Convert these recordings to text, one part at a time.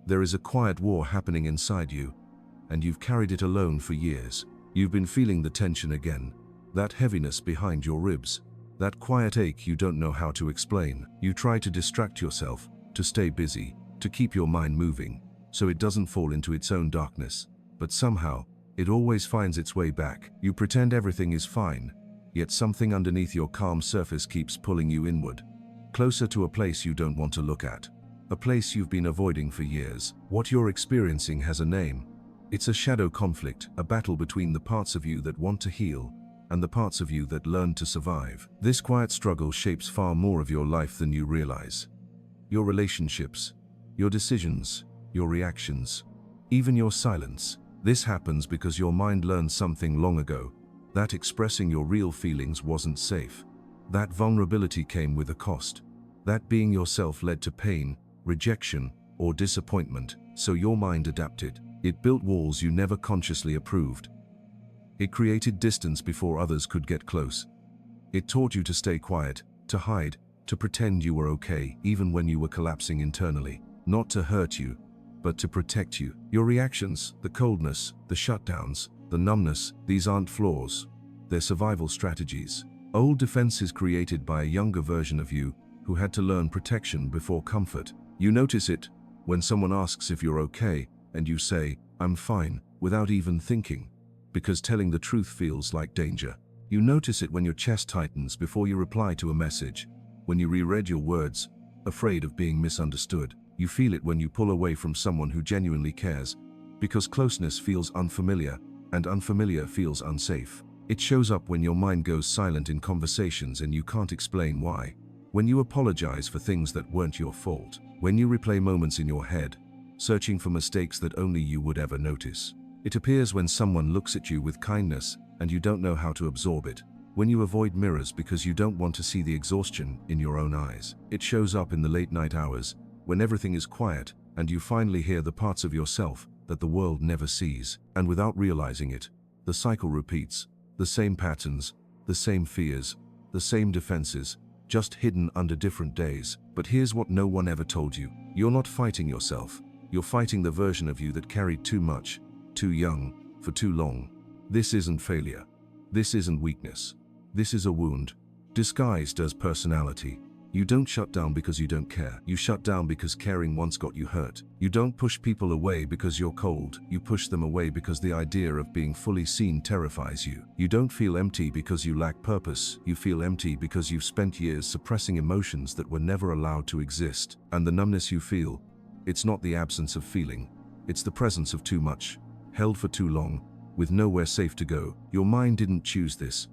There is a quiet war happening inside you, and you've carried it alone for years. You've been feeling the tension again, that heaviness behind your ribs, that quiet ache you don't know how to explain. You try to distract yourself, to stay busy, to keep your mind moving, so it doesn't fall into its own darkness. But somehow, it always finds its way back. You pretend everything is fine, yet something underneath your calm surface keeps pulling you inward, closer to a place you don't want to look at, a place you've been avoiding for years. What you're experiencing has a name. It's a shadow conflict, a battle between the parts of you that want to heal and the parts of you that learn to survive. This quiet struggle shapes far more of your life than you realize. Your relationships, your decisions, your reactions, even your silence. This happens because your mind learned something long ago, that expressing your real feelings wasn't safe. That vulnerability came with a cost. That being yourself led to pain, rejection, or disappointment, so your mind adapted. It built walls you never consciously approved. It created distance before others could get close. It taught you to stay quiet, to hide, to pretend you were okay even when you were collapsing internally. Not to hurt you, but to protect you. Your reactions, the coldness, the shutdowns, the numbness, these aren't flaws. They're survival strategies. Old defenses created by a younger version of you who had to learn protection before comfort. You notice it when someone asks if you're okay, and you say, "I'm fine," without even thinking, because telling the truth feels like danger. You notice it when your chest tightens before you reply to a message, when you reread your words, afraid of being misunderstood. You feel it when you pull away from someone who genuinely cares, because closeness feels unfamiliar, and unfamiliar feels unsafe. It shows up when your mind goes silent in conversations and you can't explain why. When you apologize for things that weren't your fault. When you replay moments in your head, searching for mistakes that only you would ever notice. It appears when someone looks at you with kindness and you don't know how to absorb it. When you avoid mirrors because you don't want to see the exhaustion in your own eyes. It shows up in the late night hours, when everything is quiet and you finally hear the parts of yourself that the world never sees. And without realizing it, the cycle repeats. The same patterns, the same fears, the same defenses, just hidden under different days. But here's what no one ever told you. You're not fighting yourself. You're fighting the version of you that carried too much, too young, for too long. This isn't failure. This isn't weakness. This is a wound, disguised as personality. You don't shut down because you don't care. You shut down because caring once got you hurt. You don't push people away because you're cold. You push them away because the idea of being fully seen terrifies you. You don't feel empty because you lack purpose. You feel empty because you've spent years suppressing emotions that were never allowed to exist. And the numbness you feel, it's not the absence of feeling. It's the presence of too much, held for too long, with nowhere safe to go. Your mind didn't choose this.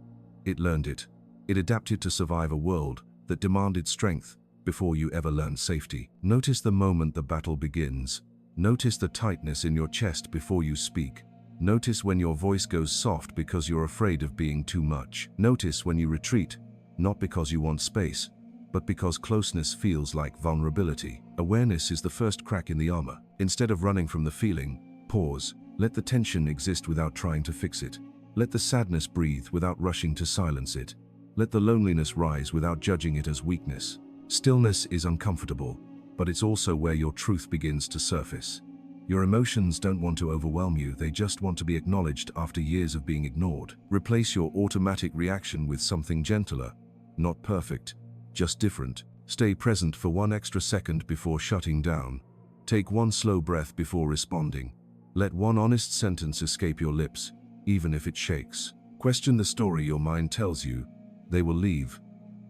It learned it. It adapted to survive a world that demanded strength before you ever learned safety. Notice the moment the battle begins. Notice the tightness in your chest before you speak. Notice when your voice goes soft because you're afraid of being too much. Notice when you retreat, not because you want space, but because closeness feels like vulnerability. Awareness is the first crack in the armor. Instead of running from the feeling, pause. Let the tension exist without trying to fix it. Let the sadness breathe without rushing to silence it. Let the loneliness rise without judging it as weakness. Stillness is uncomfortable, but it's also where your truth begins to surface. Your emotions don't want to overwhelm you, they just want to be acknowledged after years of being ignored. Replace your automatic reaction with something gentler, not perfect, just different. Stay present for one extra second before shutting down. Take one slow breath before responding. Let one honest sentence escape your lips, even if it shakes. Question the story your mind tells you. They will leave.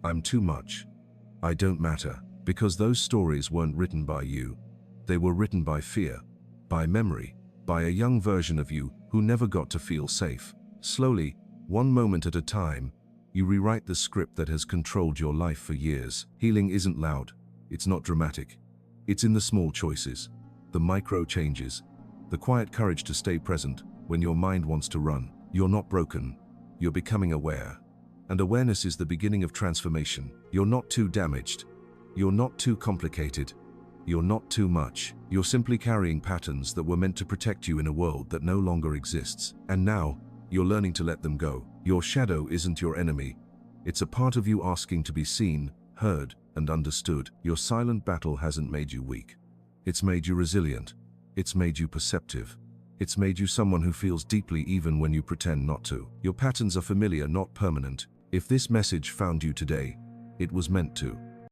I'm too much. I don't matter. Because those stories weren't written by you. They were written by fear, by memory, by a young version of you who never got to feel safe. Slowly, one moment at a time, you rewrite the script that has controlled your life for years. Healing isn't loud. It's not dramatic. It's in the small choices, the micro changes, the quiet courage to stay present when your mind wants to run. You're not broken. You're becoming aware. And awareness is the beginning of transformation. You're not too damaged. You're not too complicated. You're not too much. You're simply carrying patterns that were meant to protect you in a world that no longer exists. And now, you're learning to let them go. Your shadow isn't your enemy. It's a part of you asking to be seen, heard, and understood. Your silent battle hasn't made you weak. It's made you resilient. It's made you perceptive. It's made you someone who feels deeply even when you pretend not to. Your patterns are familiar, not permanent. If this message found you today, it was meant to.